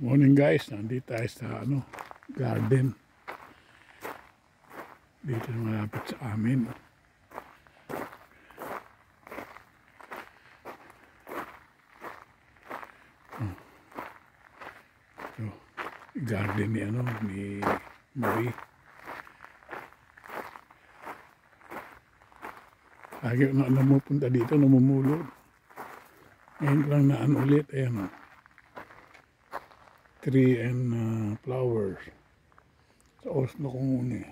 Morning guys, nandito tayo sa garden. Dito na malapit sa amin. So, garden ni Marie. Lagi na namupunta dito, namumulot. Ngayon lang naan ulit, ayan tree and flowers. Sa Oslo kung una Ito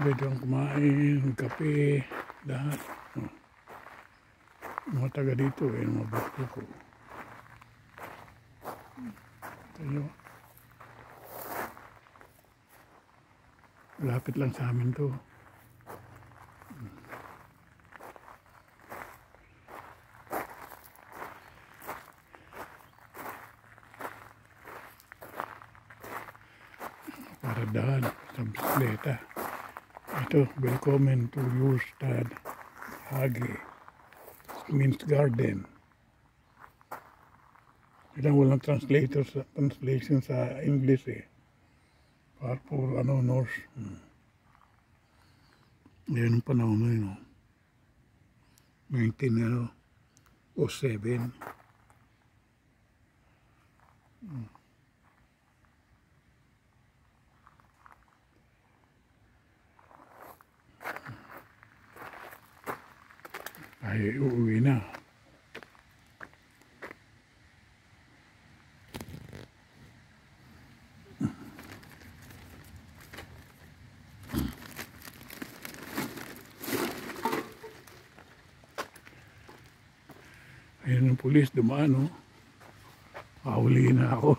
pwede kang kumain, kape, lahat. Mga taga dito, mga bakto ko. Ito lapit lang sa amin to. Para daan sa bisikleta. Ito, welcome to your stad, Hage. It means garden. Walang translation sa English Purple, Norse. Yan ang panahon na yun. 1907. Ay, uuwi na. Ayun ang pulis, dumaan, Hahuli na ako.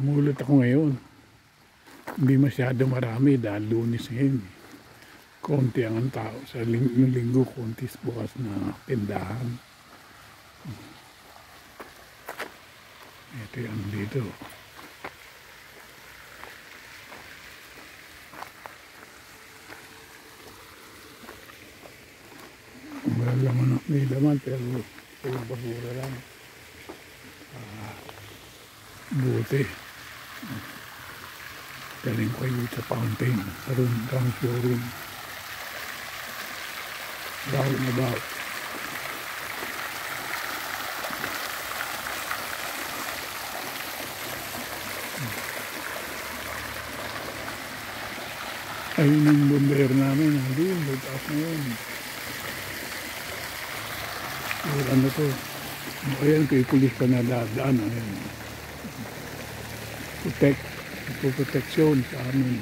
Namulot ako ngayon. Hindi masyado marami dahil Lunes ngayon. Konti ang tao. Sa linggo, konti bukas na tindahan. Ito yung dito. May laman pero puro basura lang. Buti. Galing ko yung sa fountain. Round showroom. Round about. Ayun yung bomber namin. Ayun, taas na yun. Ano to? Ayan, kay pulis ka na dadaan. Ayan. Proteksyon sa amin.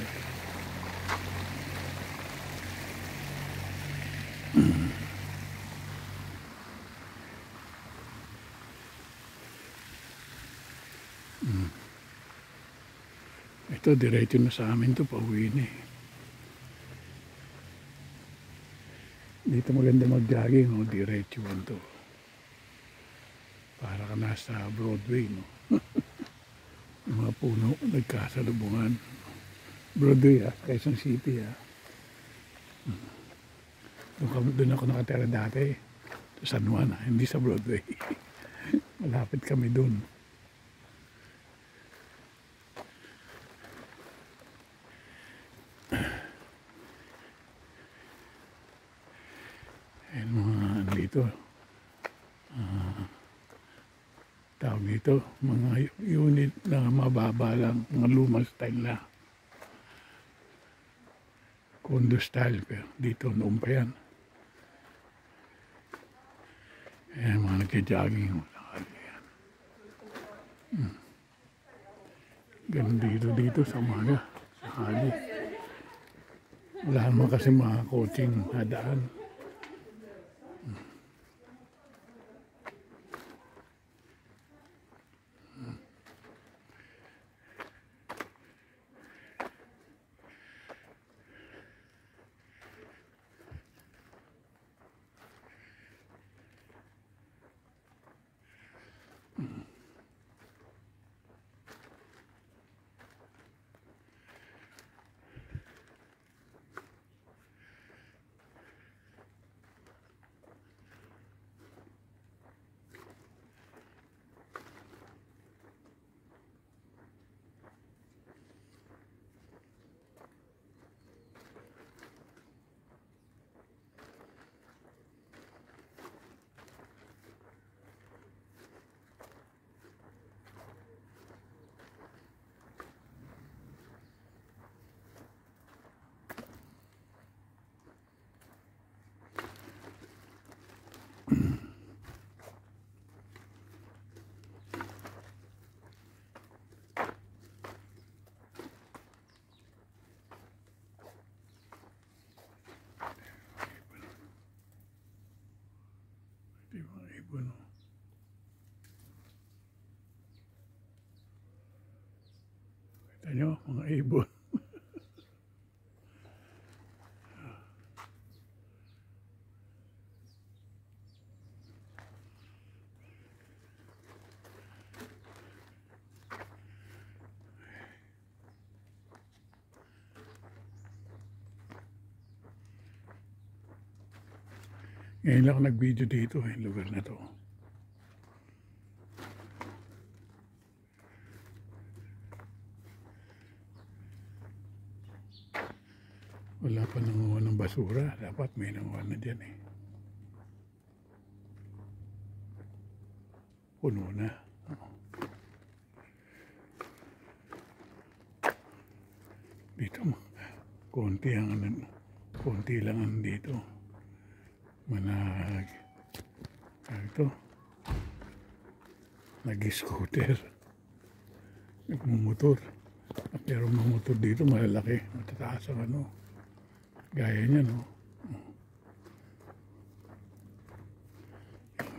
Ito, diretso na sa amin to, pauwi na Dito maganda mag-jogging, diretso to. Para ka nasa Broadway, Yung mga puno, nagkasalubungan. Broadway, Quezon City, Doon ako nakatira dati. Sa San Juan, hindi sa Broadway. Malapit kami doon. Ayan mga dito. Tawag dito, mga unit na mababa lang, mga lumang style na. Condo style, pero dito noon pa yan. Ayan, mga nagka-jogging. Ganun dito sa umaga, sa hali. Wala naman kasi mga coaching nadaan. Yung mga ibon, no? Kita nyo, mga ibon. Ngayon lang ako nag-video dito, yung lugar na to. Wala pa nanguha ng basura. Dapat may nanguha na dyan eh. Puno na. Dito, konti lang ang dito. Nag-scooter, nagmumotor. Pero mga motor dito malalaki, matataas ang ano, gaya niya, no?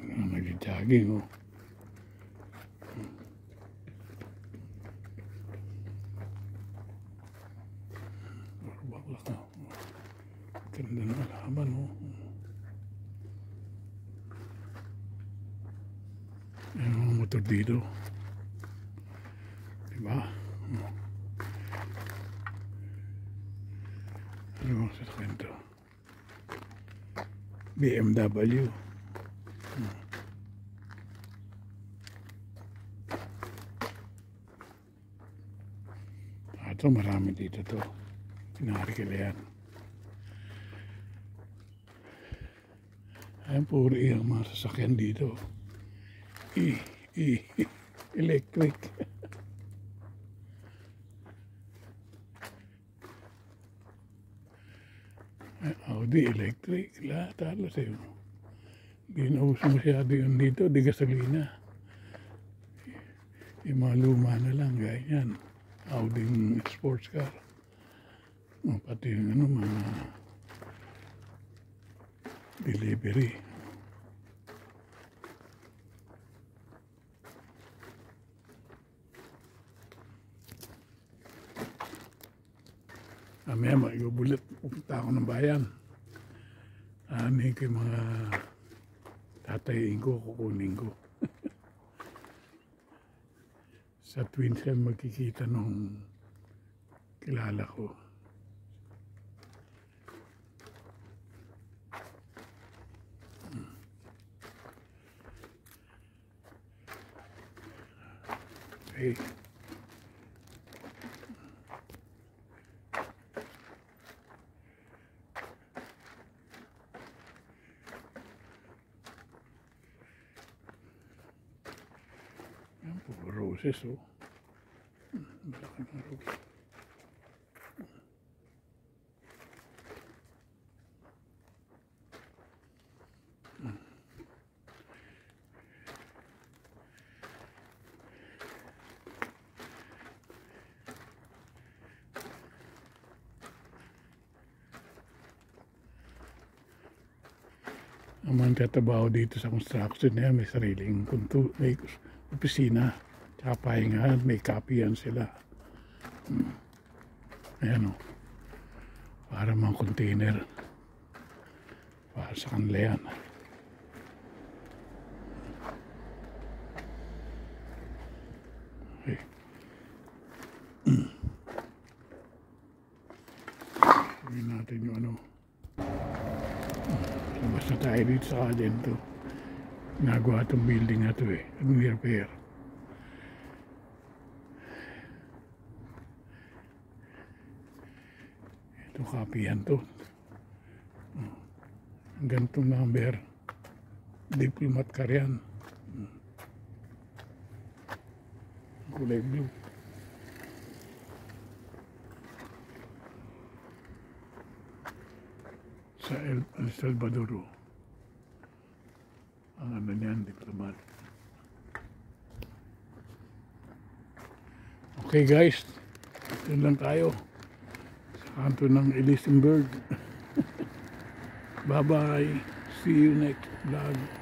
Nag-jogging, oh. Baklak na. Ganda na alaman, oh. Yung mga motor dito, diba? Ano ang sasakyan to? BMW. Ito marami dito to. Pinarikila yan. Ayan, puri ang mga sasakyan dito. Electric. Audi electric. Lahat halos eh. Hindi na uso masyado yun dito. Di gasolina. Yung mga luma na lang. Ganyan. Audi sports car. Pati yung ano, mga delivery. Mamaya mag-ubulit, pupunta ako ng bayan. Ano yung mga tatayin ko, kukunin ko. Sa Twin Cell magkikita nung kilala ko. Okay. Roses, oh. Malaki ng roses. Ang mga tatabaho dito sa construction na yan, may sariling may opisina. Tsaka pahingahan, may kapihan sila. Ayan, o. Para mga container. Para sa kanila yan. Okay. Sabihin natin yung ano. Labas na tayo dito sa Adento. Nagawa itong building na ito eh. Nag-repair. Ito kapihan to. Ang ganitong number. Diplomat car yan. Kulay blue. Sa El Salvador. Ang ano niyan, diplomat. Okay guys, yun lang tayo sa kanto ng Elisenburg. Bye bye, see you next vlog.